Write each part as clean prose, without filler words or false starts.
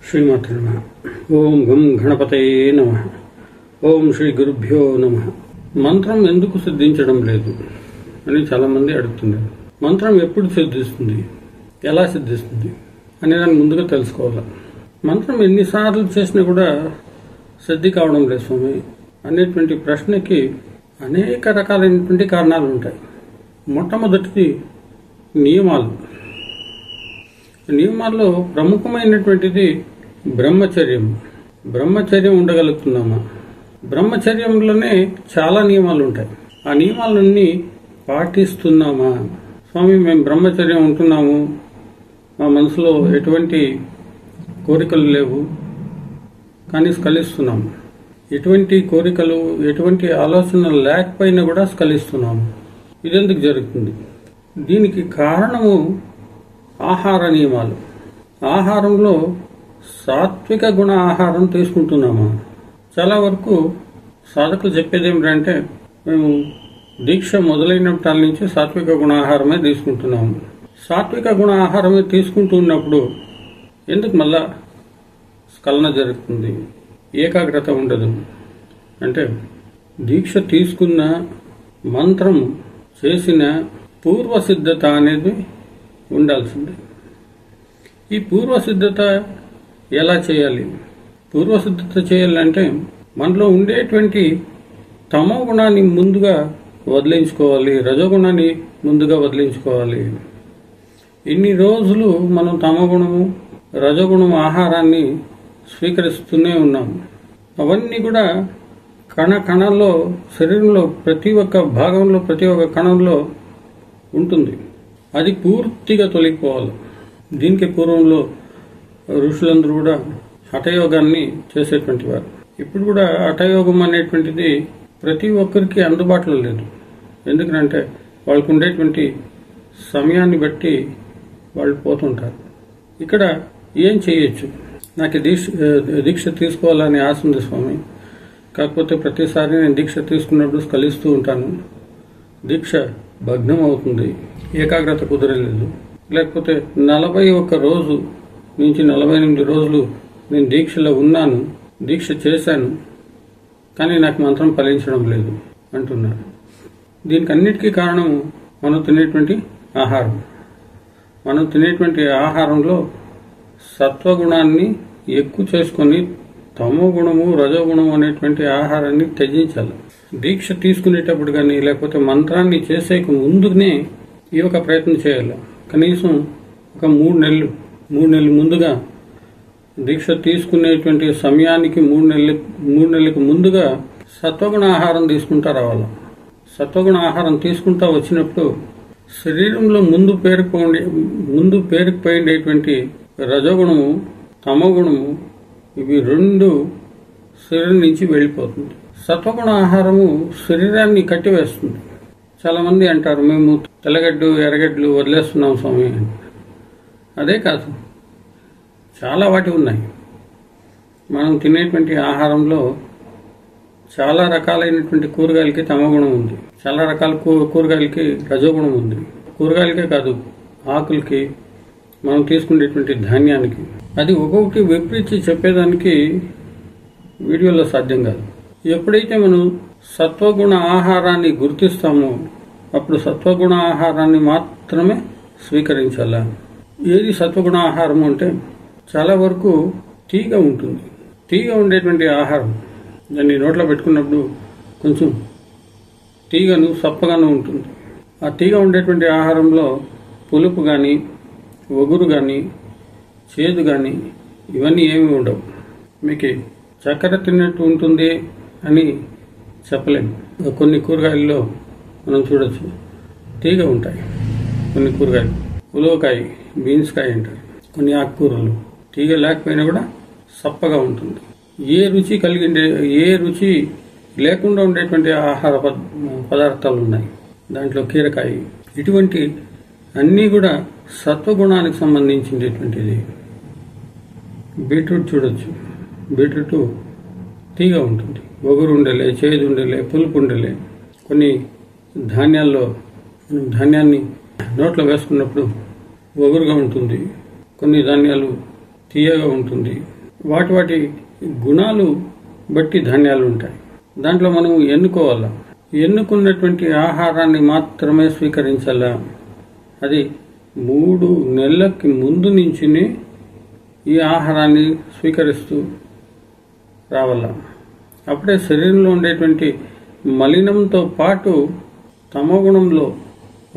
శ్రీమాత్రే నమః. ఓం గం గణపతయే నమః. ఓం శ్రీ గురుభ్యో నమః. మంత్రం ఎందుకు సిద్ధించడం లేదు అని చాలామంది అడుగుతున్నారు. మంత్రం ఎప్పుడు సిద్ధిస్తుంది, ఎలా సిద్ధిస్తుంది అనే దాన్ని ముందుగా తెలుసుకోవాలి. మంత్రం ఎన్నిసార్లు చేసినా కూడా సిద్ధి కావడం లేదు స్వామి అనేటువంటి ప్రశ్నకి అనేక రకాలైనటువంటి కారణాలు ఉంటాయి. మొట్టమొదటిది నియమాలు. నియమాల్లో ప్రముఖమైనటువంటిది బ్రహ్మచర్యం. బ్రహ్మచర్యం ఉండగలుగుతున్నామా? బ్రహ్మచర్యంలోనే చాలా నియమాలు ఉంటాయి. ఆ నియమాలన్నీ పాటిస్తున్నామా? స్వామి మేము బ్రహ్మచర్యం ఉంటున్నాము, మా మనసులో ఎటువంటి కోరికలు లేవు కానీ స్ఖలిస్తున్నాము. ఎటువంటి కోరికలు ఎటువంటి ఆలోచనలు లేకపోయినా కూడా స్ఖలిస్తున్నాము. ఇదెందుకు జరుగుతుంది? దీనికి కారణము ఆహార నియమాలు. ఆహారంలో సాత్విక గుణ ఆహారం తీసుకుంటున్నామా? చాలా వరకు సాధకులు చెప్పేది ఏమిటంటే మేము దీక్ష మొదలైనప్పటి నుంచి సాత్విక గుణ ఆహారమే తీసుకుంటున్నాము. సాత్విక గుణ ఆహారమే తీసుకుంటున్నప్పుడు ఎందుకు మళ్ళా స్ఖలన జరుగుతుంది, ఏకాగ్రత ఉండదు? అంటే దీక్ష తీసుకున్న మంత్రం చేసిన పూర్వసిద్ధత అనేది ఉండాల్సింది. ఈ పూర్వసిద్ధత ఎలా చేయాలి? పూర్వసిద్ధత చేయాలంటే మనలో ఉండేటువంటి తమో గుణాన్ని ముందుగా వదిలించుకోవాలి, రజోగుణాన్ని ముందుగా వదిలించుకోవాలి. ఇన్ని రోజులు మనం తమోగుణము రజోగుణం ఆహారాన్ని స్వీకరిస్తూనే ఉన్నాము. అవన్నీ కూడా కణ కణంలో, శరీరంలో ప్రతి ఒక్క భాగంలో, ప్రతి ఒక్క కణంలో ఉంటుంది. అది పూర్తిగా తొలగిపోవాలి. దీనికి పూర్వంలో ఋషులందరూ కూడా హఠయోగాన్ని చేసేటువంటి వారు. ఇప్పుడు కూడా హఠయోగం అనేటువంటిది ప్రతి ఒక్కరికి అందుబాటులో లేదు. ఎందుకంటే వాళ్ళకు ఉండేటువంటి సమయాన్ని బట్టి వాళ్ళు పోతుంటారు. ఇక్కడ ఏం చేయొచ్చు? నాకు దీక్ష తీసుకోవాలని ఆశ ఉంది స్వామి, కాకపోతే ప్రతిసారి నేను దీక్ష తీసుకున్నప్పుడు స్ఖలిస్తూ ఉంటాను, దీక్ష భగ్నం అవుతుంది, ఏకాగ్రత కుదరలేదు. లేకపోతే 41 రోజు నుంచి 48 రోజులు నేను దీక్షలో ఉన్నాను, దీక్ష చేశాను, కానీ నాకు మంత్రం ఫలించడం లేదు అంటున్నారు. దీనికి అన్నిటికీ కారణం మనం తినేటువంటి ఆహారం. మనం తినేటువంటి ఆహారంలో సత్వగుణాన్ని ఎక్కువ చేసుకొని తమో గుణము రజోగుణము అనేటువంటి ఆహారాన్ని త్యజించాలి. దీక్ష తీసుకునేటప్పుడు కానీ లేకపోతే మంత్రాన్ని చేసేక ముందునే ఈ ఒక ప్రయత్నం చేయాలి. కనీసం ఒక 3 నెలలు ముందుగా దీక్ష తీసుకునేటువంటి సమయానికి 3 నెలలకు ముందుగా సత్వగుణ ఆహారం తీసుకుంటా రావాలి. సత్వగుణ ఆహారం తీసుకుంటా వచ్చినప్పుడు శరీరంలో ముందు పేరుకుపోయేటువంటి రజోగుణము తమోగుణము ఇవి 2 శరీరం నుంచి వెళ్ళిపోతుంది. సత్వగుణ ఆహారము శరీరాన్ని కట్టివేస్తుంది. చాలా మంది అంటారు మేము తెల్లగడ్డు ఎర్రగడ్డలు వదిలేస్తున్నాం స్వామి. అదే కాదు, చాలా వాటి ఉన్నాయి. మనం తినేటువంటి ఆహారంలో చాలా రకాలైనటువంటి కూరగాయలకి తమోగుణం ఉంది, చాలా రకాల కూరగాయలకి రజోగుణం ఉంది. కూరగాయలకే కాదు, ఆకులకి, మనం తీసుకునేటువంటి ధాన్యానికి. అది ఒక్కొక్కటి విపరీతి చెప్పేదానికి వీడియోలో సాధ్యం కాదు. ఎప్పుడైతే మనం సత్వగుణ ఆహారాన్ని గుర్తిస్తామో అప్పుడు సత్వగుణ ఆహారాన్ని మాత్రమే స్వీకరించాలా. ఏది సత్వగుణ ఆహారం అంటే చాలా వరకు తీగ ఉంటుంది. తీగ ఉండేటువంటి ఆహారం దాన్ని నోట్లో పెట్టుకున్నప్పుడు కొంచెం తీగను సప్పగాను ఉంటుంది. ఆ తీగ ఉండేటువంటి ఆహారంలో పులుపు కానీ ఒగురు కానీ చేదు కానీ ఇవన్నీ ఏమి ఉండవు. మీకు చక్కెర తిన్నట్టు ఉంటుంది అని చెప్పలేము. కొన్ని కూరగాయల్లో మనం చూడొచ్చు తీగ ఉంటాయి. కొన్ని కూరగాయలు ఉలవకాయ, బీన్స్ కాయ అంటారు. కొన్ని ఆకుకూరలు తీగ లేకపోయినా కూడా సప్పగా ఉంటుంది. ఏ రుచి లేకుండా ఉండేటువంటి ఆహార పదార్థాలు ఉన్నాయి. దాంట్లో కీరకాయ, ఇటువంటి అన్నీ కూడా సత్వగుణానికి సంబంధించినటువంటిది. బీట్రూట్ చూడొచ్చు, బీట్రూట్ తీగ ఉంటుంది, ఒగురు ఉండలే, చేదు ఉండలే, పులుపు ఉండలే. కొన్ని ధాన్యాన్ని నోట్లో వేసుకున్నప్పుడు ఒగురుగా ఉంటుంది, కొన్ని ధాన్యాలు తీయగా ఉంటుంది, వాటి వాటి గుణాలు బట్టి ధాన్యాలు ఉంటాయి. దాంట్లో మనం ఎన్నుకోవాలా. ఎన్నుకున్నటువంటి ఆహారాన్ని మాత్రమే స్వీకరించాలా. అది 3 నెలలకి ముందు నుంచినే ఈ ఆహారాన్ని స్వీకరిస్తూ రావాలా. అప్పుడే శరీరంలో ఉండేటువంటి మలినంతో పాటు తమోగుణంలో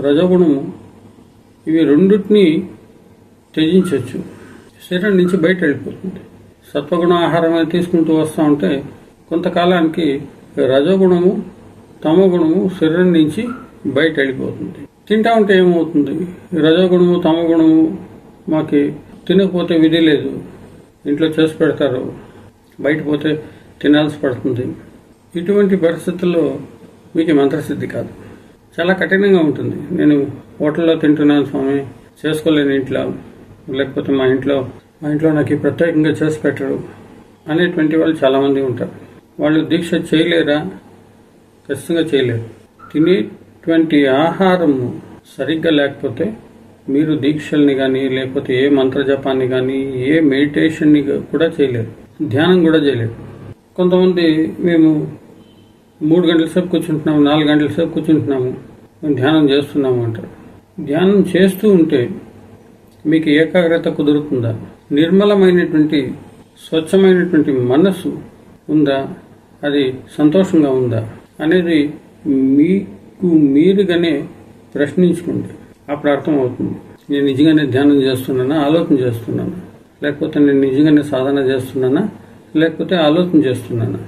రజోగుణము ఇవి రెండింటినీ త్యజించవచ్చు. శరీరం నుంచి బయట వెళ్ళిపోతుంది. సత్వగుణ ఆహారమే తీసుకుంటూ వస్తూ ఉంటే కొంతకాలానికి రజోగుణము తమోగుణము శరీరం నుంచి బయట వెళ్ళిపోతుంది. తింటా ఉంటే ఏమవుతుంది? రజోగుణము తమోగుణము మాకు తినకపోతే విధి లేదు, ఇంట్లో చేసి పెడతారు, బయట పోతే తినాల్సి పడుతుంది. ఇటువంటి పరిస్థితుల్లో మీకు మంత్రసిద్ధి కాదు. చాలా కఠినంగా ఉంటుంది. నేను హోటల్లో తింటున్నాను స్వామి, చేసుకోలేని ఇంట్లో, లేకపోతే మా ఇంట్లో నాకు ప్రత్యేకంగా చేసి పెట్టరు అనేటువంటి వాళ్ళు చాలామంది ఉంటారు. వాళ్ళు దీక్ష చేయలేరా? ఖచ్చితంగా చేయలేరు. తినేటువంటి ఆహారము సరిగ్గా లేకపోతే మీరు దీక్షల్ని కానీ లేకపోతే ఏ మంత్రజపాన్ని కానీ ఏ మెడిటేషన్ని కూడా చేయలేరు, ధ్యానం కూడా చేయలేరు. కొంతమంది మేము 3 గంటల సేపు కూర్చుంటున్నాము, 4 గంటల సేపు కూర్చుంటున్నాము, మేము ధ్యానం చేస్తున్నాము అంటారు. ధ్యానం చేస్తూ ఉంటే మీకు ఏకాగ్రత కుదురుతుందా? నిర్మలమైనటువంటి స్వచ్ఛమైనటువంటి మనస్సు ఉందా? అది సంతోషంగా ఉందా అనేది మీకు మీరుగానే ప్రశ్నించుకోండి. అప్పుడు అర్థమవుతుంది, నేను నిజంగానే ధ్యానం చేస్తున్నానా, ఆలోచన చేస్తున్నానా, లేకపోతే నేను నిజంగానే సాధన చేస్తున్నానా, లేకపోతే ఆలోచన చేస్తున్నానా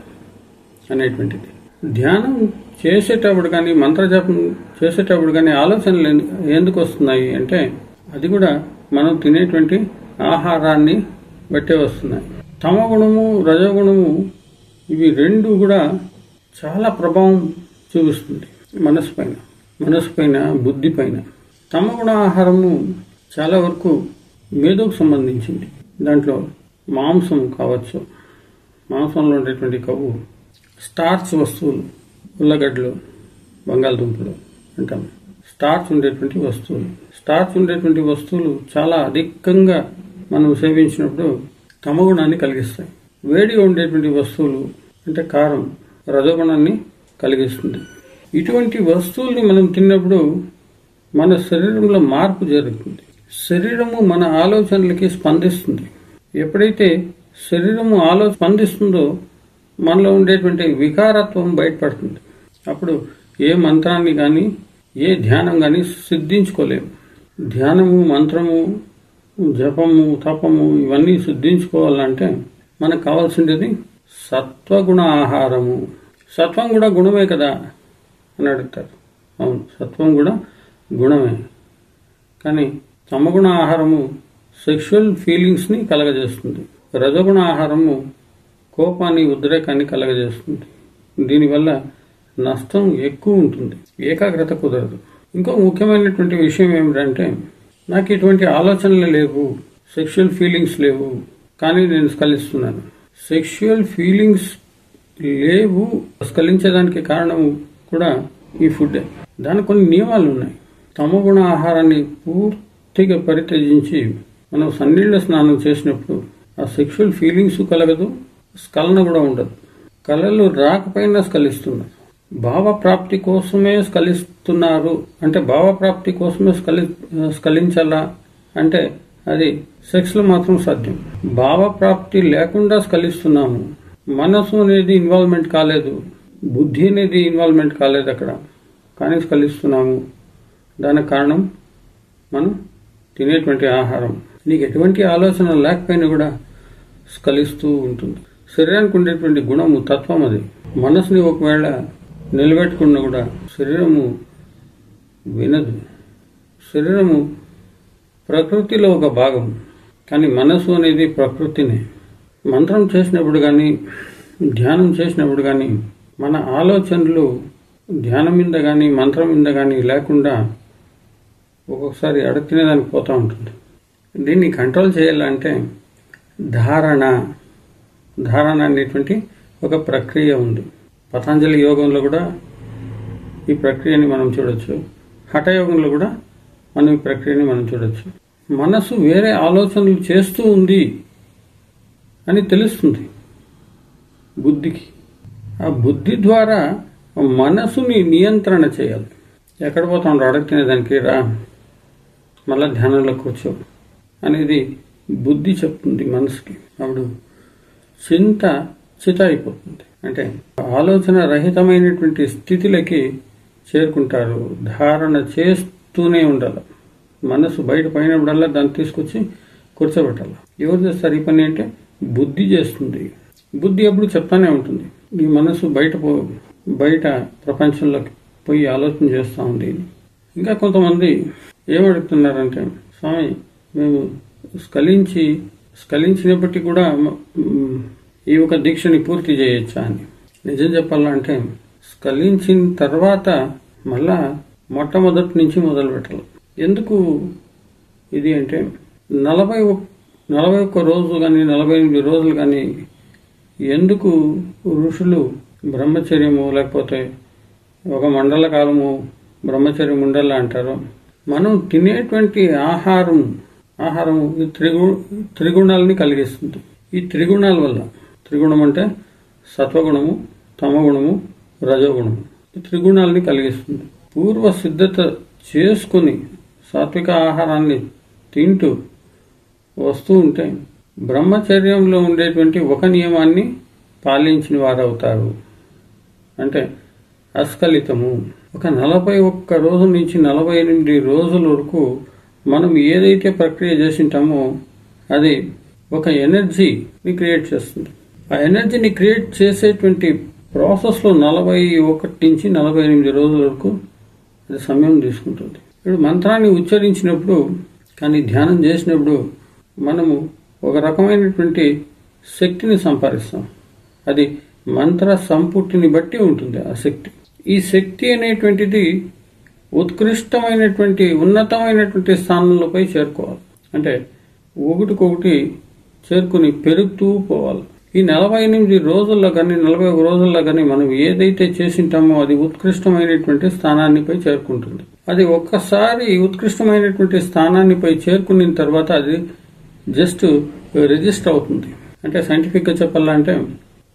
అనేటువంటిది. ధ్యానం చేసేటప్పుడు కానీ మంత్రజపం చేసేటప్పుడు కానీ ఆలోచనలు ఎందుకు వస్తున్నాయి అంటే అది కూడా మనం తినేటువంటి ఆహారాన్ని బట్టే వస్తున్నాయి. తమగుణము రజోగుణము ఇవి రెండు కూడా చాలా ప్రభావం చూపిస్తుంది మనసు పైన బుద్ధి పైన. తమగుణ ఆహారము చాలా వరకు మేధోకు సంబంధించింది. దాంట్లో మాంసం కావచ్చు, మాంసంలో ఉండేటువంటి కొవ్వు, స్టార్చ్ వస్తువులు, ఉల్లగడ్డలు, బంగాళదుంపలు అంటాం, స్టార్చ్ ఉండేటువంటి వస్తువులు చాలా అధికంగా మనం సేవించినప్పుడు తమగుణాన్ని కలిగిస్తాయి. వేడిగా ఉండేటువంటి వస్తువులు అంటే కారం రజోగుణాన్ని కలిగిస్తుంది. ఇటువంటి వస్తువుల్ని మనం తిన్నప్పుడు మన శరీరంలో మార్పు జరుగుతుంది. శరీరము మన ఆలోచనలకి స్పందిస్తుంది. ఎప్పుడైతే శరీరము స్పందిస్తుందో మనలో ఉండేటువంటి వికారత్వం బయటపడుతుంది. అప్పుడు ఏ మంత్రాన్ని కానీ ఏ ధ్యానం కానీ సిద్ధించుకోలేము. ధ్యానము, మంత్రము, జపము, తపము ఇవన్నీ సిద్ధించుకోవాలంటే మనకు కావాల్సింది సత్వగుణ ఆహారము. సత్వం కూడా గుణమే కదా అని అడుగుతారు. అవును, సత్వం కూడా గుణమే. కానీ తమగుణ ఆహారము సెక్షువల్ ఫీలింగ్స్ని కలగజేస్తుంది. రజగుణ ఆహారము కోపాన్ని, ఉద్రేకాన్ని కలగజేస్తుంది. దీనివల్ల నష్టం ఎక్కువ ఉంటుంది, ఏకాగ్రత కుదరదు. ఇంకో ముఖ్యమైనటువంటి విషయం ఏమిటంటే నాకు ఇటువంటి ఆలోచనలు లేవు, సెక్షువల్ ఫీలింగ్స్ లేవు, కానీ నేను స్ఖలిస్తున్నాను. సెక్షువల్ ఫీలింగ్స్ లేవు, స్ఖలించడానికి కారణం కూడా ఈ ఫుడ్. దానికి కొన్ని నియమాలు ఉన్నాయి. తమగుణ ఆహారాన్ని పూర్తిగా పరిత్యజించి మనం సన్నీళ్ల స్నానం చేసినప్పుడు ఆ సెక్షువల్ ఫీలింగ్స్ కలగదు, స్ఖలన కూడా ఉండదు. కళలు రాకపోయినా స్ఖలిస్తున్నారు. భావప్రాప్తి కోసమే స్ఖలిస్తున్నారు అంటే భావప్రాప్తి కోసమే స్ఖలించాలా అంటే అది సెక్స్ లో మాత్రం సాధ్యం. భావప్రాప్తి లేకుండా స్ఖలిస్తున్నాము. మనసు అనేది ఇన్వాల్వ్మెంట్ కాలేదు, బుద్ధి అనేది ఇన్వాల్వ్మెంట్ కాలేదు అక్కడ, కానీ స్ఖలిస్తున్నాము. దానికి కారణం మనం తినేటువంటి ఆహారం. నీకు ఎటువంటి ఆలోచన లేకపోయినా కూడా స్ఖలిస్తూ ఉంటుంది. శరీరానికి ఉండేటువంటి గుణము, తత్వం అది. మనసుని ఒకవేళ నిలబెట్టుకున్నా కూడా శరీరము వినదు. శరీరము ప్రకృతిలో ఒక భాగం, కానీ మనసు అనేది ప్రకృతినే. మంత్రం చేసినప్పుడు కానీ ధ్యానం చేసినప్పుడు కానీ మన ఆలోచనలు ధ్యానం మీద కానీ మంత్రం మీద కానీ లేకుండా ఒక్కొక్కసారి అడగతినేదానికి పోతూ ఉంటుంది. దీన్ని కంట్రోల్ చేయాలంటే ధారణ అనేటువంటి ఒక ప్రక్రియ ఉంది. పతంజలి యోగంలో కూడా ఈ ప్రక్రియని మనం చూడొచ్చు. హఠయోగంలో కూడా మనం ఈ ప్రక్రియని మనం చూడొచ్చు. మనసు వేరే ఆలోచనలు చేస్తూ ఉంది అని తెలుస్తుంది బుద్ధికి. ఆ బుద్ధి ద్వారా మనసుని నియంత్రణ చేయాలి. ఎక్కడ పోతాం అడగ తినేదానికి, రా మళ్ళా ధ్యానంలో కూర్చో అనేది బుద్ధి చెప్తుంది మనసుకి. అప్పుడు చిత అయిపోతుంది. అంటే ఆలోచన రహితమైనటువంటి స్థితిలకి చేరుకుంటారు. ధారణ చేస్తూనే ఉండాలి. మనసు బయట పోయినప్పుడల్లా దాన్ని తీసుకొచ్చి కూర్చోబెట్టాలి. ఎవరు చేస్తారు ఈ పని అంటే బుద్ధి చేస్తుంది. బుద్ధి ఎప్పుడు చెప్తానే ఉంటుంది, ఈ మనసు బయట ప్రపంచంలోకి పోయి ఆలోచన చేస్తూ ఉంది. ఇంకా కొంతమంది ఏమడుగుతున్నారంటే, స్వామి మేము స్ఖలించినప్పటికీ కూడా ఈ ఒక దీక్షని పూర్తి చేయొచ్చా అని. నిజం చెప్పాలంటే స్ఖలించిన తర్వాత మళ్ళా మొట్టమొదటి నుంచి మొదలు పెట్టాలి. ఎందుకు ఇది అంటే 41 రోజు కానీ 48 రోజులు కానీ ఎందుకు ఋషులు బ్రహ్మచర్యము లేకపోతే ఒక మండల కాలము బ్రహ్మచర్యం ఉండాలా అంటారు? మనం తినేటువంటి ఆహారం ఈ త్రిగుణాలని కలిగిస్తుంది. ఈ త్రిగుణాల వల్ల, త్రిగుణం అంటే సత్వగుణము, తమగుణము, రజోగుణము, ఈ త్రిగుణాలని కలిగిస్తుంది. పూర్వ సిద్ధత చేసుకుని సాత్విక ఆహారాన్ని తింటూ వస్తూ ఉంటే బ్రహ్మచర్యంలో ఉండేటువంటి ఒక నియమాన్ని పాలించిన వారు అవుతారు. అంటే అస్ఖలితము. ఒక 41 రోజుల నుంచి 48 రోజుల వరకు మనం ఏదైతే ప్రక్రియ చేసింటామో అది ఒక ఎనర్జీని క్రియేట్ చేస్తుంది. ఆ ఎనర్జీని క్రియేట్ చేసేటువంటి ప్రాసెస్లో 41 నుంచి 48 రోజుల వరకు అది సమయం తీసుకుంటుంది. ఇప్పుడు మంత్రాన్ని ఉచ్చరించినప్పుడు కానీ ధ్యానం చేసినప్పుడు మనము ఒక రకమైనటువంటి శక్తిని సంపాదిస్తాం. అది మంత్ర సంపుటిని బట్టి ఉంటుంది ఆ శక్తి. ఈ శక్తి అనేటువంటిది ఉత్కృష్టమైనటువంటి ఉన్నతమైనటువంటి స్థానంలోపై చేరుకోవాలి. అంటే ఒకటికొకటి చేరుకుని పెరుగుతూ పోవాలి. ఈ 48 రోజుల్లో కానీ 41 రోజుల్లో కానీ మనం ఏదైతే చేసింటామో అది ఉత్కృష్టమైనటువంటి స్థానాన్నిపై చేరుకుంటుంది. అది ఒక్కసారి ఉత్కృష్టమైనటువంటి స్థానాన్నిపై చేరుకున్న తర్వాత అది జస్ట్ రిజిస్టర్ అవుతుంది. అంటే సైంటిఫిక్ గా చెప్పాలంటే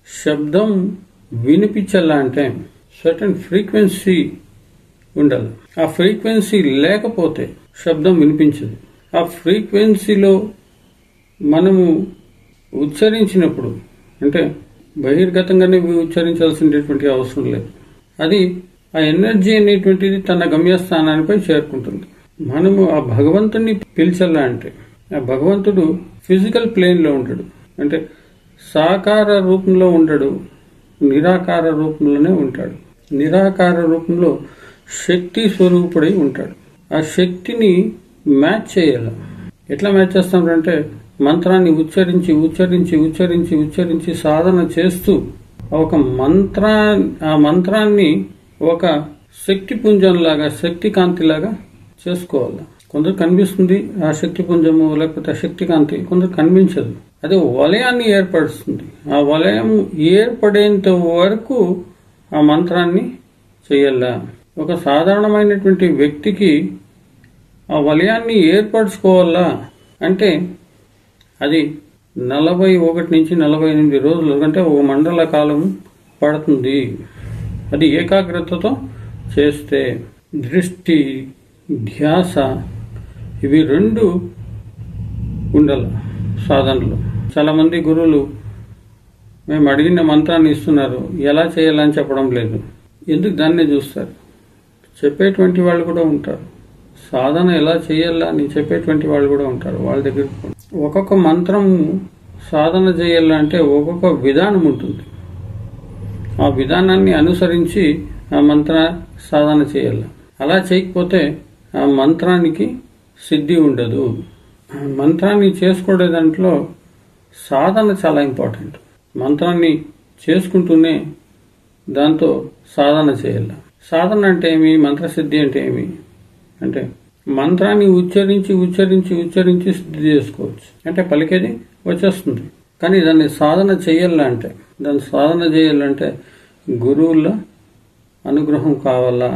శబ్దం వినిపించాలా అంటే సర్టన్ ఫ్రీక్వెన్సీ ఉండాలి. ఆ ఫ్రీక్వెన్సీ లేకపోతే శబ్దం వినిపించదు. ఆ ఫ్రీక్వెన్సీలో మనము ఉచ్చరించినప్పుడు అంటే బహిర్గతంగానే ఉచ్చరించాల్సినటువంటి అవసరం లేదు. అది ఆ ఎనర్జీ అనేటువంటిది తన గమ్యస్థానానిపై చేరుకుంటుంది. మనము ఆ భగవంతుడిని పిలిచాలా అంటే ఆ భగవంతుడు ఫిజికల్ ప్లేన్ లో ఉంటాడు. అంటే సాకార రూపంలో ఉండడు, నిరాకార రూపంలోనే ఉంటాడు. నిరాకార రూపంలో శక్తి స్వరూపుడై ఉంటాడు. ఆ శక్తిని మ్యాచ్ చేయాలి. ఎట్లా మ్యాచ్ చేస్తామంటే మంత్రాన్ని ఉచ్చరించి ఉచ్చరించి ఉచ్చరించి ఉచ్చరించి సాధన చేస్తూ ఆ మంత్రాన్ని ఒక శక్తి పుంజంలాగా, శక్తి కాంతిలాగా చేసుకోవాలి. కొందరు కనిపిస్తుంది ఆ శక్తి పుంజము లేకపోతే శక్తి కాంతి, కొందరు కనిపించదు. అది వలయాన్ని ఏర్పరుస్తుంది. ఆ వలయం ఏర్పడేంత వరకు ఆ మంత్రాన్ని చేయాలా. ఒక సాధారణమైనటువంటి వ్యక్తికి ఆ వలయాన్ని ఏర్పరచుకోవాలా అంటే అది 41 నుంచి 48 రోజులు అంటే ఒక మండల కాలం పడుతుంది. అది ఏకాగ్రతతో చేస్తే దృష్టి, ధ్యాస ఇవి 2 ఉండాలి సాధనలో. చాలా మంది గురువులు మేము అడిగిన మంత్రాన్ని ఇస్తున్నారు, ఎలా చేయాలని చెప్పడం లేదు. ఎందుకు దాన్నే చూస్తారు? చెప్పేటువంటి వాళ్ళు కూడా ఉంటారు. సాధన ఎలా చేయాలా అని చెప్పేటువంటి వాళ్ళు కూడా ఉంటారు. వాళ్ళ దగ్గర ఒక్కొక్క మంత్రం సాధన చేయాలంటే ఒక్కొక్క విధానం ఉంటుంది. ఆ విధానాన్ని అనుసరించి ఆ మంత్ర సాధన చేయాలి. అలా చేయకపోతే ఆ మంత్రానికి సిద్ధి ఉండదు. మంత్రాన్ని చేసుకోవడే దాంట్లో సాధన చాలా ఇంపార్టెంట్. మంత్రాన్ని చేసుకుంటూనే దాంతో సాధన చేయాలి. సాధన అంటే ఏమి, మంత్రసిద్ధి అంటే ఏమి అంటే మంత్రాన్ని ఉచ్చరించి ఉచ్చరించి ఉచ్చరించి సిద్ధి చేసుకోవచ్చు. అంటే పలికేది వచ్చేస్తుంది. కానీ దాన్ని సాధన చేయాలంటే గురువుల అనుగ్రహం కావాలా,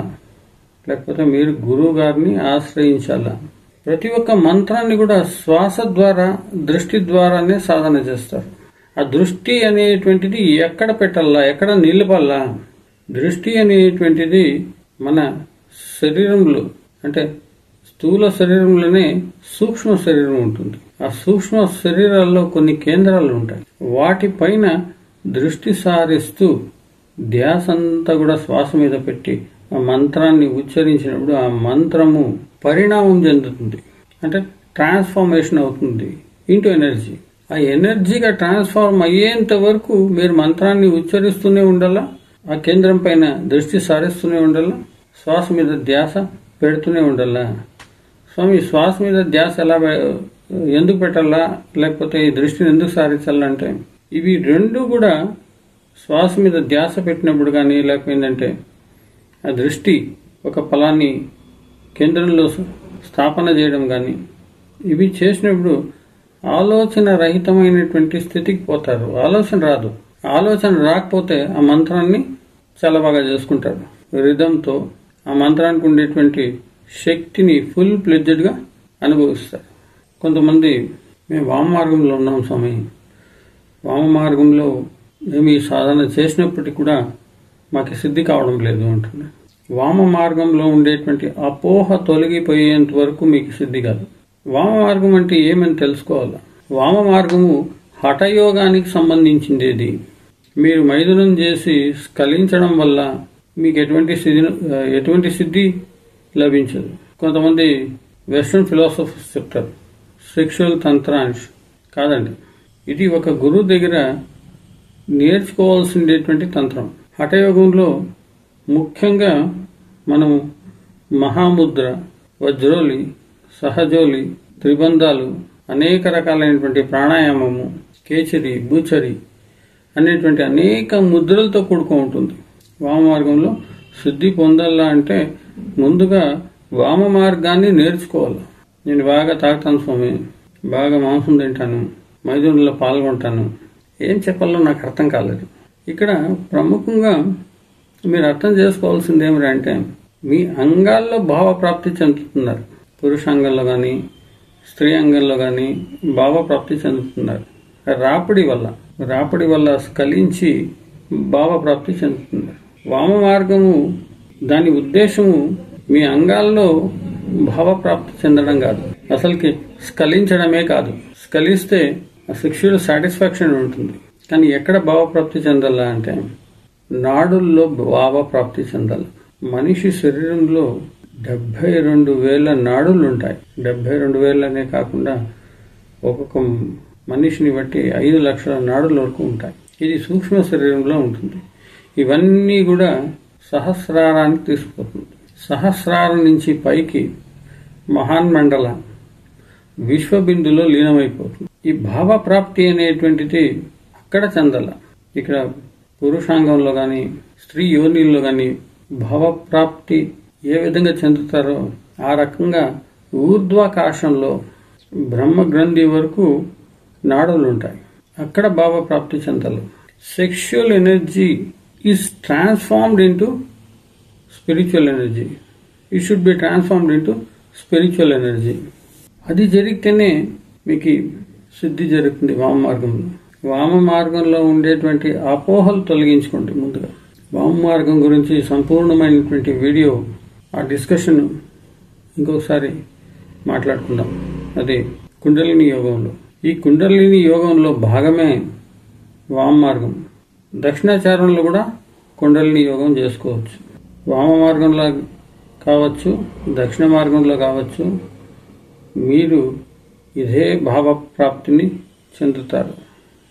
లేకపోతే మీరు గురువు గారిని ఆశ్రయించాలా. ప్రతి ఒక్క మంత్రాన్ని కూడా శ్వాస ద్వారా, దృష్టి ద్వారానే సాధన చేస్తారు. ఆ దృష్టి అనేటువంటిది ఎక్కడ పెట్టాలా, ఎక్కడ నిలపాలా? దృష్టి అనేటువంటిది మన శరీరంలో, అంటే స్థూల శరీరంలోనే సూక్ష్మ శరీరం ఉంటుంది. ఆ సూక్ష్మ శరీరాల్లో కొన్ని కేంద్రాలు ఉంటాయి. వాటిపైన దృష్టి సారిస్తూ ధ్యాస అంతా కూడా శ్వాస మీద పెట్టి ఆ మంత్రాన్ని ఉచ్చరించినప్పుడు ఆ మంత్రము పరిణామం చెందుతుంది, అంటే ట్రాన్స్ఫార్మేషన్ అవుతుంది ఇంటూ ఎనర్జీ. ఆ ఎనర్జీగా ట్రాన్స్ఫార్మ్ అయ్యేంత వరకు మీరు మంత్రాన్ని ఉచ్చరిస్తూనే ఉండాలా, ఆ కేంద్రం పైన దృష్టి సారిస్తూనే ఉండాలా, శ్వాస మీద ధ్యాస పెడుతూనే ఉండాలా. స్వామి, శ్వాస మీద ధ్యాస ఎందుకు పెట్టాలా, లేకపోతే ఈ దృష్టిని ఎందుకు సారించాలంటే, ఇవి రెండు కూడా శ్వాస మీద ధ్యాస పెట్టినప్పుడు కానీ, లేకపోయిందంటే ఆ దృష్టి ఒక ఫలాన్ని కేంద్రంలో స్థాపన చేయడం కానీ, ఇవి చేసినప్పుడు ఆలోచన రహితమైనటువంటి స్థితికి పోతారు. ఆలోచన రాదు. ఆలోచన రాకపోతే ఆ మంత్రాన్ని చాలా బాగా చేసుకుంటారు. రిధంతో ఆ మంత్రానికి ఉండేటువంటి శక్తిని ఫుల్ ప్లెడ్జెడ్గా అనుభవిస్తారు. కొంతమంది మేము వామ మార్గంలో ఉన్నాం స్వామి, వామ మార్గంలో మేము ఈ సాధన చేసినప్పటికీ కూడా మాకు సిద్ధి కావడం లేదు అంటున్నారు. వామ మార్గంలో ఉండేటువంటి అపోహ తొలగిపోయేంత వరకు మీకు సిద్ధి కాదు. వామ మార్గం అంటే ఏమని తెలుసుకోవాలి. వామ మార్గము హఠయోగానికి సంబంధించింది. మీరు మైథునం చేసి స్ఖలించడం వల్ల మీకు ఎటువంటి సిద్ధి లభించదు. కొంతమంది వెస్ట్రన్ ఫిలాసఫర్స్ చెప్తారు సెక్షువల్ తంత్రాంశ్ కాదండి, ఇది ఒక గురువు దగ్గర నేర్చుకోవాల్సినటువంటి తంత్రం. హఠయోగంలో ముఖ్యంగా మనము మహాముద్ర, వజ్రోలి, సహజోలి, త్రిబంధాలు, అనేక రకాలైనటువంటి ప్రాణాయామము, కేచరి, బూచరి అనేటువంటి అనేక ముద్రలతో కూడుకో ఉంటుంది. వామ మార్గంలో సిద్ధి పొందాలా అంటే ముందుగా వామ మార్గాన్ని నేర్చుకోవాలి. నేను బాగా తాగుతాను స్వామి, బాగా మాంసం తింటాను, మైథునంలో పాల్గొంటాను, ఏం చెప్పాలో నాకు అర్థం కాలేదు. ఇక్కడ ప్రముఖంగా మీరు అర్థం చేసుకోవాల్సింది ఏమిటంటే, మీ అంగాల్లో భావప్రాప్తి చెందుతున్నారు. పురుషాంగంలో కానీ స్త్రీ అంగంలో కానీ భావప్రాప్తి చెందుతున్నారు. రాపిడి వల్ల స్ఖలించి భావప్రాప్తి చెందుతున్నారు. వామ మార్గము దాని ఉద్దేశము మీ అంగాల్లో భావప్రాప్తి చెందడం కాదు, అసలుకి స్ఖలించడమే కాదు. స్ఖలిస్తే సెక్షువల్ సాటిస్ఫాక్షన్ ఉంటుంది, కానీ ఎక్కడ భావప్రాప్తి చెందాలా అంటే నాడుల్లో భావప్రాప్తి చెందాలి. మనిషి శరీరంలో 72,000 నాడులు ఉంటాయి. 72,000 అనే కాకుండా ఒక్కొక్క మనిషిని బట్టి 5 లక్షల నాడుల వరకు ఉంటాయి. ఇది సూక్ష్మ శరీరంలో ఉంటుంది. ఇవన్నీ కూడా సహస్రారానికి తీసుకుపోతుంది. సహస్రారం నుంచి పైకి మహాన్మండల విశ్వబిందులో లీనమైపోతుంది. ఈ భావప్రాప్తి అనేటువంటిది అక్కడ చెందాల. ఇక్కడ పురుషాంగంలో కానీ స్త్రీ యోనిల్లో కానీ భావప్రాప్తి ఏ విధంగా చెందుతారో ఆ రకంగా ఊర్ధ్వాకాశంలో బ్రహ్మగ్రంథి వరకు నాడులు ఉంటాయి, అక్కడ భావప్రాప్తి చెందాలి. Sexual energy is transformed into spiritual energy. It should be transformed into spiritual energy. అది జరిగితేనే మీకు సిద్ధి జరుగుతుంది వామ మార్గంలో. వామ మార్గంలో ఉండేటువంటి అపోహలు తొలగించుకోండి. ముందుగా వామ మార్గం గురించి సంపూర్ణమైనటువంటి వీడియో, ఆ డిస్కషన్ ఇంకొకసారి మాట్లాడుకుందాం. అది కుండలిని యోగంలో. ఈ కుండలిని యోగంలో భాగమే వామ మార్గం. దక్షిణాచారంలో కూడా కుండలిని యోగం చేసుకోవచ్చు. వామ మార్గంలో కావచ్చు, దక్షిణ మార్గంలో కావచ్చు, మీరు ఇదే భావప్రాప్తిని చెందుతారు,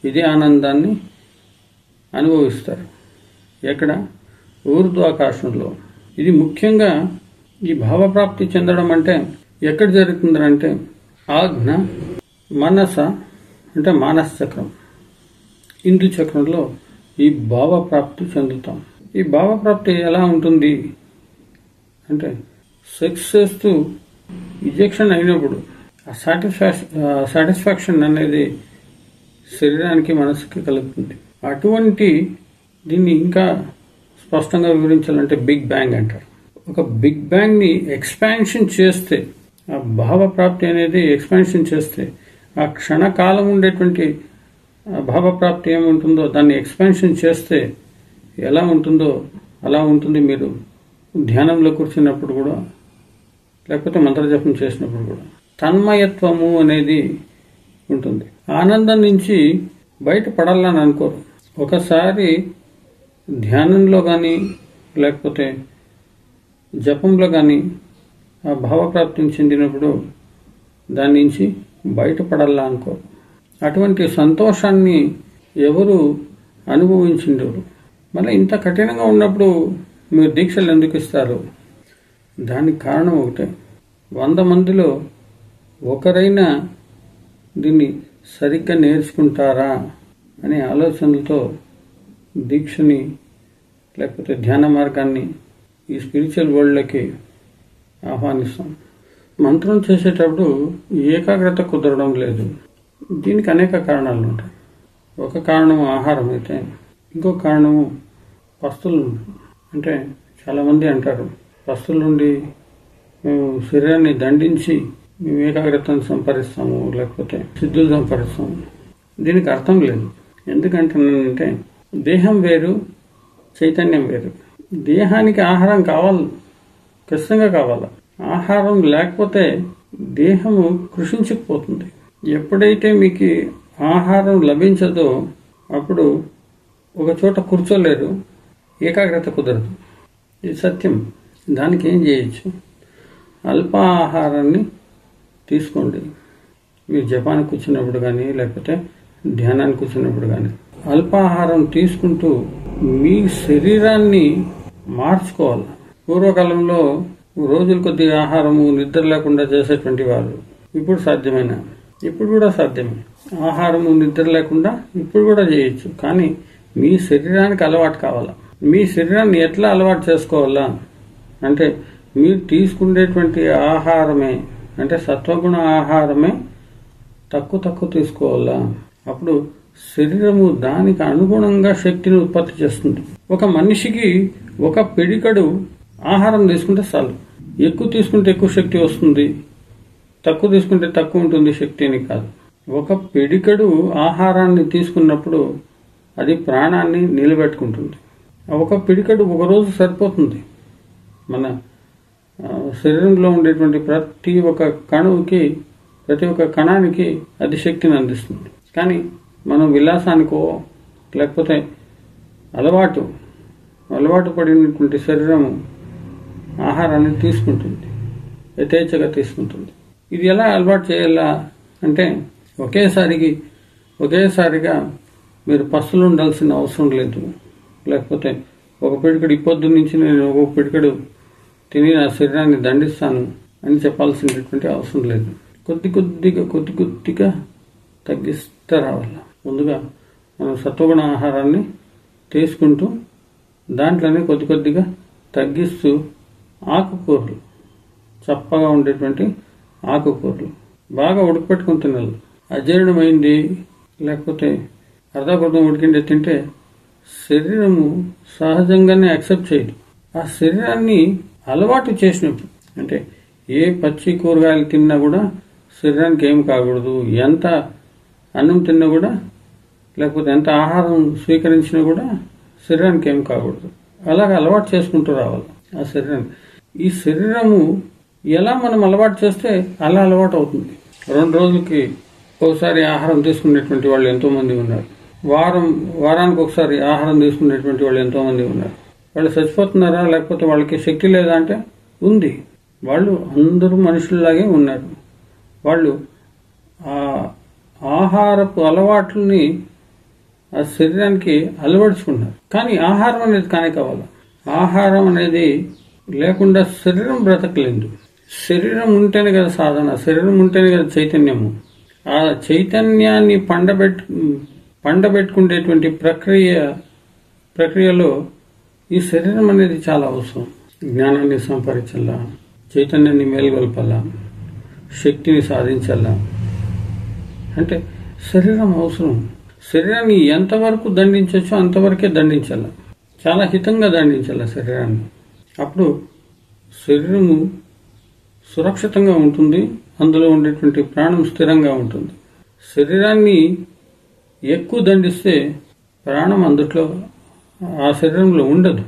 ఇదే ఆనందాన్ని అనుభవిస్తారు. ఎక్కడ? ఊర్ధ్వాకాశంలో. ఇది ముఖ్యంగా ఈ భావప్రాప్తి చెందడం అంటే ఎక్కడ జరుగుతుందంటే ఆజ్ఞ, మనస అంటే మానస చక్రం, ఇందు చక్రంలో ఈ భావప్రాప్తి చెందుతాం. ఈ భావప్రాప్తి ఎలా ఉంటుంది అంటే సెక్స్ చేస్తూ ఇంజెక్షన్ అయినప్పుడు ఆ సాటిస్ఫాక్షన్ అనేది శరీరానికి మనసుకి కలుగుతుంది. అటువంటి దీన్ని ఇంకా స్పష్టంగా వివరించాలంటే బిగ్ బ్యాంగ్ అంటారు. ఒక బిగ్ బ్యాంగ్ ని ఎక్స్పాన్షన్ చేస్తే, ఆ భావప్రాప్తి అనేది ఎక్స్పాన్షన్ చేస్తే ఆ క్షణకాలం ఉండేటువంటి భావప్రాప్తి ఏముంటుందో దాన్ని ఎక్స్పాన్షన్ చేస్తే ఎలా ఉంటుందో అలా ఉంటుంది. మీరు ధ్యానంలో కూర్చున్నప్పుడు కూడా, లేకపోతే మంత్రజపం చేసినప్పుడు కూడా తన్మయత్వము అనేది ఉంటుంది. ఆనందం నుంచి బయటపడాలని అనుకోరు. ఒకసారి ధ్యానంలో కానీ లేకపోతే జపంలో కానీ ఆ భావప్రాప్తిని చెందినప్పుడు దాని నుంచి బయటపడాలా అనుకోరు. అటువంటి సంతోషాన్ని ఎవరు అనుభవించిండరు. మళ్ళీ ఇంత కఠినంగా ఉన్నప్పుడు మీరు దీక్షలు ఎందుకు ఇస్తారు? దానికి కారణం ఒకటే, 100 మందిలో ఒకరైనా దీన్ని సరిగ్గా నేర్చుకుంటారా అనే ఆలోచనలతో దీక్షని లేకపోతే ధ్యాన మార్గాన్ని ఈ స్పిరిచువల్ వరల్డ్లోకి ఆహ్వానిస్తాం. మంత్రం చేసేటప్పుడు ఏకాగ్రత కుదరడం లేదు. దీనికి అనేక కారణాలు ఉంటాయి. ఒక కారణము ఆహారం అయితే, ఇంకో కారణము పస్తులు. అంటే చాలామంది అంటారు, పస్తుల నుండి మేము శరీరాన్ని దండించి మేము ఏకాగ్రతను సంపాదిస్తాము, లేకపోతే సిద్ధులు సంపాదిస్తాము. దీనికి అర్థం లేదు. ఎందుకంటున్నానంటే దేహం వేరు, చైతన్యం వేరు. దేహానికి ఆహారం కావాలి, ఖచ్చితంగా కావాలి. ఆహారం లేకపోతే దేహము కృషించిపోతుంది. ఎప్పుడైతే మీకు ఆహారం లభించదో అప్పుడు ఒక చోట కూర్చోలేరు, ఏకాగ్రత కుదరదు. ఇది సత్యం. దానికి ఏం చేయొచ్చు? అల్ప ఆహారాన్ని తీసుకోండి. మీరు జపానికి కూర్చున్నప్పుడు కానీ లేకపోతే ధ్యానానికి కూర్చున్నప్పుడు కానీ అల్పాహారం తీసుకుంటూ మీ శరీరాన్ని మార్చుకోవాలి. పూర్వకాలంలో రోజుల కొద్ది ఆహారము నిద్ర లేకుండా చేసేటువంటి వారు ఇప్పుడు సాధ్యమేనా? ఇప్పుడు కూడా సాధ్యమే. ఆహారము నిద్ర లేకుండా ఇప్పుడు కూడా చేయొచ్చు. కానీ మీ శరీరానికి అలవాటు కావాలా. మీ శరీరాన్ని ఎట్లా అలవాటు చేసుకోవాలా అంటే మీరు తీసుకునేటువంటి ఆహారమే, అంటే సత్వగుణ ఆహారమే తక్కువ తీసుకోవాలా. అప్పుడు శరీరము దానికి అనుగుణంగా శక్తిని ఉత్పత్తి చేస్తుంది. ఒక మనిషికి ఒక పిడికడు ఆహారం తీసుకుంటే చాలు. ఎక్కువ తీసుకుంటే ఎక్కువ శక్తి వస్తుంది, తక్కువ తీసుకుంటే తక్కువ ఉంటుంది శక్తి అని కాదు. ఒక పిడికడు ఆహారాన్ని తీసుకున్నప్పుడు అది ప్రాణాన్ని నిలబెట్టుకుంటుంది. ఒక పిడికడు ఒకరోజు సరిపోతుంది. మన శరీరంలో ఉండేటువంటి ప్రతి ఒక్క కణువుకి, ప్రతి ఒక్క కణానికి అది శక్తిని అందిస్తుంది. కానీ మనం విలాసానికో లేకపోతే అలవాటు పడినటువంటి శరీరము ఆహారాన్ని తీసుకుంటుంది, యథేచ్ఛగా తీసుకుంటుంది. ఇది ఎలా అలవాటు చేయాలా అంటే ఒకేసారిగా మీరు పస్తులు ఉండాల్సిన అవసరం లేదు. లేకపోతే ఒక పిడికడు ఇప్పొద్దు నుంచి నేను ఒక పిడికడు తిని నా శరీరాన్ని దండిస్తాను అని చెప్పాల్సినటువంటి అవసరం లేదు. కొద్దిగా తగ్గిస్తే రావాలి. ముందుగా మనం సత్వగుణ ఆహారాన్ని తీసుకుంటూ దాంట్లోనే కొద్దిగా తగ్గిస్తూ ఆకుకూరలు, చప్పగా ఉండేటువంటి ఆకుకూరలు బాగా ఉడకపెట్టుకుని తినాలి. అజీర్ణమైంది లేకపోతే అర్ధకృతం ఉడికిండే తింటే శరీరము సహజంగానే యాక్సెప్ట్ చేయదు. ఆ శరీరాన్ని అలవాటు చేసినప్పుడు, అంటే ఏ పచ్చి కూరగాయలు తిన్నా కూడా శరీరానికి ఏం కాకూడదు. ఎంత అన్నం తిన్నా కూడా లేకపోతే ఎంత ఆహారం స్వీకరించినా కూడా శరీరానికి ఏం కాకూడదు. అలాగే అలవాటు చేసుకుంటూ రావాలి ఆ శరీరాన్ని. ఈ శరీరము ఎలా మనం అలవాటు చేస్తే అలా అలవాటు అవుతుంది. 2 రోజులకి ఒకసారి ఆహారం తీసుకునేటువంటి వాళ్ళు ఎంతో మంది ఉన్నారు. వారానికి ఒకసారి ఆహారం తీసుకునేటువంటి వాళ్ళు ఎంతో మంది ఉన్నారు. వాళ్ళు చచ్చిపోతున్నారా లేకపోతే వాళ్ళకి శక్తి లేదా అంటే ఉంది. వాళ్ళు అందరూ మనుషుల్లాగే ఉన్నారు. వాళ్ళు ఆ ఆహారపు అలవాట్లని ఆ శరీరానికి అలవడుచుకున్నారు. కానీ ఆహారం అనేది కావాలి. ఆహారం అనేది లేకుండా శరీరం బ్రతకలేదు. శరీరం ఉంటేనే కదా సాధన, శరీరం ఉంటేనే కదా చైతన్యము. ఆ చైతన్యాన్ని పండబెట్టుకునేటువంటి ప్రక్రియలో ఈ శరీరం అనేది చాలా అవసరం. జ్ఞానాన్ని సంపాదించాలా, చైతన్యాన్ని మేల్కొల్పాలా, శక్తిని సాధించాలా అంటే శరీరం అవసరం. శరీరాన్ని ఎంతవరకు దండించవచ్చో అంతవరకే దండించాల, చాలా హితంగా దండించాల శరీరాన్ని. అప్పుడు శరీరము సురక్షితంగా ఉంటుంది, అందులో ఉండేటువంటి ప్రాణం స్థిరంగా ఉంటుంది. శరీరాన్ని ఎక్కువ దండిస్తే ప్రాణం అందుట్లో ఆ శరీరంలో ఉండదు.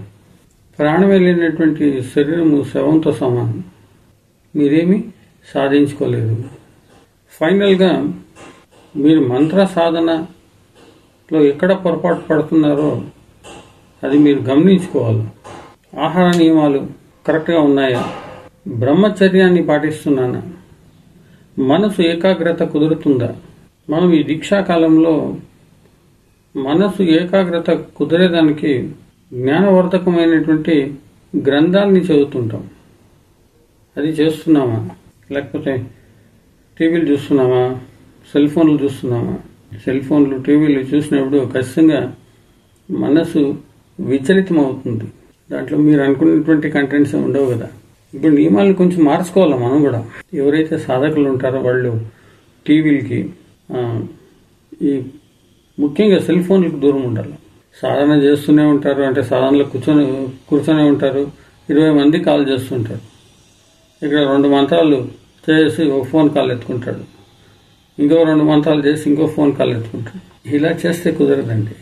ప్రాణం వెళ్ళినటువంటి శరీరము శవంతో సమానం. మీరేమీ సాధించుకోలేరు. ఫైనల్గా మీరు మంత్ర సాధనలో ఎక్కడ పొరపాటు పడుతున్నారో అది మీరు గమనించుకోవాలి. ఆహార నియమాలు కరెక్ట్గా ఉన్నాయా? బ్రహ్మచర్యాన్ని పాటిస్తున్నానా? మనసు ఏకాగ్రత కుదురుతుందా? మనం ఈ దీక్షాకాలంలో మనసు ఏకాగ్రత కుదిరేదానికి జ్ఞానవర్ధకమైనటువంటి గ్రంథాలని చదువుతుంటాం. అది చేస్తున్నామా? లేకపోతే టీవీలు చూస్తున్నామా? సెల్ ఫోన్లు చూస్తున్నామా? సెల్ ఫోన్లు టీవీలు చూసినప్పుడు ఖచ్చితంగా మనసు విచలితం అవుతుంది. దాంట్లో మీరు అనుకున్నటువంటి కంటెంట్స్ ఉండవు కదా. ఇప్పుడు నియమాలను కొంచెం మార్చుకోవాలి మనం కూడా. ఎవరైతే సాధకులు ఉంటారో వాళ్ళు టీవీలకి ఈ ముఖ్యంగా సెల్ ఫోన్లకు దూరం ఉండాలి. సాధన చేస్తూనే ఉంటారు, అంటే సాధనలో కూర్చొనే ఉంటారు. 20 మంది కాల్ చేస్తుంటారు. ఇక్కడ 2 మంత్రాలు చేసి ఒక ఫోన్ కాల్ ఎత్తుకుంటాడు, ఇంకో 2 మంత్రాలు చేసి ఇంకో ఫోన్ కాల్ ఎత్తుకుంటాడు. ఇలా చేస్తే కుదరదండి.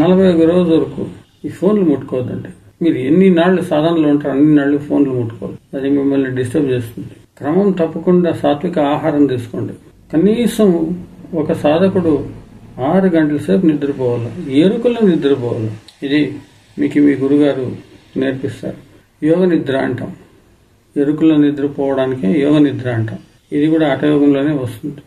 41 రోజు వరకు ఈ ఫోన్లు ముట్టుకోవద్దండి. మీరు ఎన్ని నాళ్లు సాధనలో ఉంటారో అన్ని నాళ్లు ఫోన్లు ముట్టుకోవాలి. అది మిమ్మల్ని డిస్టర్బ్ చేస్తుంది. క్రమం తప్పకుండా సాత్విక ఆహారం తీసుకోండి. కనీసం ఒక సాధకుడు 6 గంటల సేపు నిద్రపోవాలి, ఎరుకల్లో నిద్రపోవాలి. ఇది మీకు మీ గురుగారు నేర్పిస్తారు. యోగ నిద్ర అంటాం. ఎరుకల్లో నిద్రపోవడానికే యోగ నిద్ర అంటాం. ఇది కూడా హఠయోగంలోనే వస్తుంది.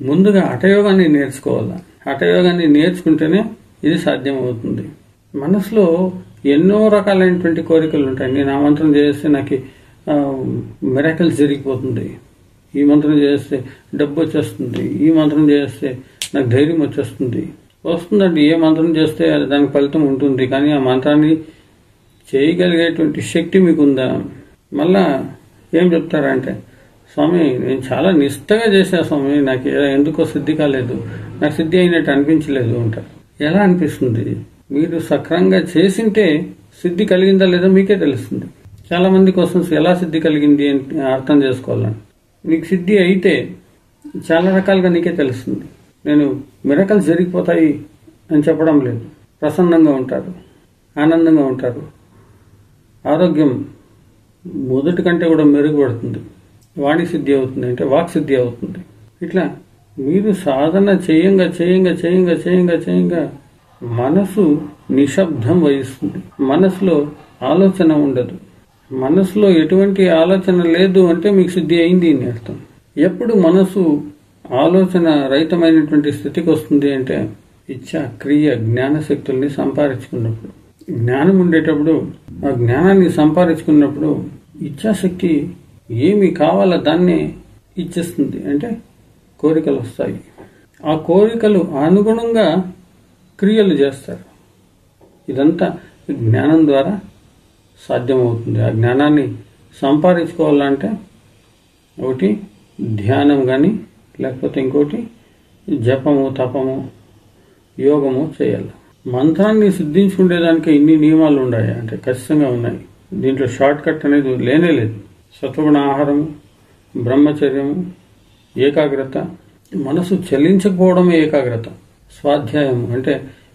ముందుగా హఠయోగాన్ని నేర్చుకోవాలి. హఠయోగాన్ని నేర్చుకుంటేనే ఇది సాధ్యమవుతుంది. మనసులో ఎన్నో రకాలైనటువంటి కోరికలు ఉంటాయి. నేను ఆ మంత్రం చేస్తే నాకు మిరాకిల్స్ జరిగిపోతుంది, ఈ మంత్రం చేస్తే డబ్బు వచ్చేస్తుంది, ఈ మంత్రం చేస్తే నాకు ధైర్యం వచ్చేస్తుంది. వస్తుందండి, ఏ మంత్రం చేస్తే దానికి ఫలితం ఉంటుంది. కానీ ఆ మంత్రాన్ని చేయగలిగేటువంటి శక్తి మీకుందా? మళ్ళా ఏం చెప్తారంటే, స్వామి నేను చాలా నిష్టగా చేశా స్వామి, నాకు ఎందుకో సిద్ధి కాలేదు, నాకు సిద్ధి అయినట్టు అనిపించలేదు అంటారు. ఎలా అనిపిస్తుంది? మీరు సక్రంగా చేసింటే సిద్ధి కలిగిందా లేదా మీకే తెలుస్తుంది. చాలా మంది కోసం ఎలా సిద్ధి కలిగింది అని అర్థం చేసుకోవాలని. నీకు సిద్ధి అయితే చాలా రకాలుగా నీకే తెలుస్తుంది. నేను మిరకల్స్ జరిగిపోతాయి అని చెప్పడం లేదు. ప్రసన్నంగా ఉంటారు, ఆనందంగా ఉంటారు, ఆరోగ్యం మొదటి కంటే కూడా మెరుగుపడుతుంది, వాణి సిద్ధి అవుతుంది, అంటే వాక్ సిద్ధి అవుతుంది. ఇట్లా మీరు సాధన చేయంగా చేయంగా చేయంగా చేయంగా చేయంగా మనసు నిశ్శబ్దం వహిస్తుంది. మనసులో ఆలోచన ఉండదు. మనసులో ఎటువంటి ఆలోచన లేదు అంటే మీకు సిద్ధి అయింది అని అర్థం. ఎప్పుడు మనసు ఆలోచన రహితమైనటువంటి స్థితికి వస్తుంది అంటే ఇచ్చా, క్రియ, జ్ఞానశక్తుల్ని సంపాదించుకున్నప్పుడు. జ్ఞానం ఉండేటప్పుడు, ఆ జ్ఞానాన్ని సంపాదించుకున్నప్పుడు ఇచ్ఛాశక్తి ఏమి కావాలో దాన్నే ఇచ్చేస్తుంది. అంటే కోరికలు వస్తాయి. ఆ కోరికలు అనుగుణంగా క్రియలు చేస్తారు. ఇదంతా జ్ఞానం ద్వారా సాధ్యమవుతుంది. ఆ జ్ఞానాన్ని సంపాదించుకోవాలంటే ఒకటి ధ్యానం కానీ, లేకపోతే ఇంకోటి జపము, తపము, యోగము చేయాలి. మంత్రాన్ని సిద్ధించుకునేదానికి ఇన్ని నియమాలు ఉన్నాయి అంటే ఖచ్చితంగా ఉన్నాయి. దీంట్లో షార్ట్ కట్ అనేది లేనే లేదు. సత్వగుణ ఆహారము, బ్రహ్మచర్యము, ఏకాగ్రత, మనసు చెల్లించకపోవడమే ఏకాగ్రత, స్వాధ్యాయము అంటే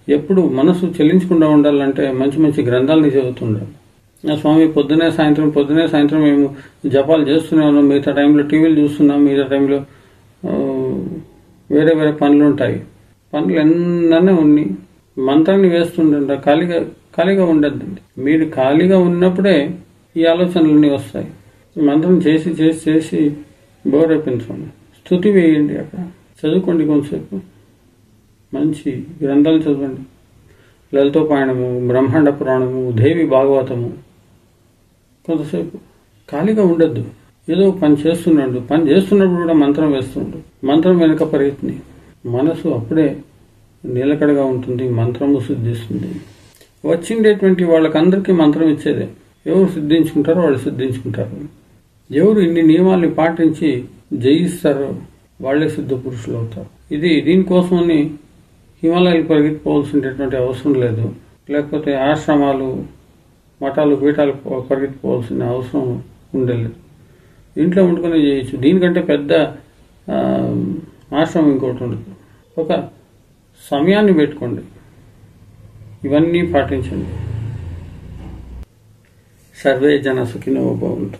ఎప్పుడు మనసు చెల్లించకుండా ఉండాలంటే మంచి మంచి గ్రంథాలని చదువుతుండాలి. స్వామి పొద్దునే సాయంత్రం మేము జపాలు చేస్తూనే ఉన్నాం, మిగతా టైంలో టీవీలు చూస్తున్నాం, మిగతా టైంలో వేరే వేరే పనులు ఉంటాయి. పనులు ఎన్ననే ఉన్నాయి, మంత్రాన్ని వేస్తుండ ఖాళీగా ఉండద్దండి. మీరు ఖాళీగా ఉన్నప్పుడే ఈ ఆలోచనలన్నీ వస్తాయి. మంత్రం చేసి చేసి చేసి బోర్ అయిపోయింది. స్తుతి వేయండి, అక్కడ చదువుకోండి, కొంతసేపు మంచి గ్రంథాలు చదవండి. లలితోపాయనము, బ్రహ్మాండ పురాణము, దేవి భాగవతము. కొంతసేపు ఖాళీగా ఉండద్దు. ఏదో పని చేస్తున్నాడు, పని చేస్తున్నప్పుడు కూడా మంత్రం వేస్తుండు. మంత్రం వెనుక పరిగెత్తి మనసు అప్పుడే నిలకడగా ఉంటుంది, మంత్రము సిద్ధిస్తుంది. వచ్చిండేటువంటి వాళ్ళకందరికీ మంత్రం ఇచ్చేదే. ఎవరు సిద్ధించుకుంటారో వాళ్ళు సిద్ధించుకుంటారు. ఎవరు ఇన్ని నియమాల్ని పాటించి జయిస్తారో వాళ్లే సిద్ధ పురుషులు అవుతారు. దీనికోసమని హిమాలయాలు పరిగెత్తిపోవాల్సినటువంటి అవసరం లేదు. లేకపోతే ఆశ్రమాలు, మఠాలు, పీఠాలు పరిగెత్తిపోవాల్సిన అవసరం ఉండలేదు. ఇంట్లో వండుకొని చేయొచ్చు. దీనికంటే పెద్ద ఆశ్రమం ఇంకోటి ఉండదు. ఒక సమయాన్ని పెట్టుకోండి, ఇవన్నీ పాటించండి. సర్వే జన సుఖినో భవంతు.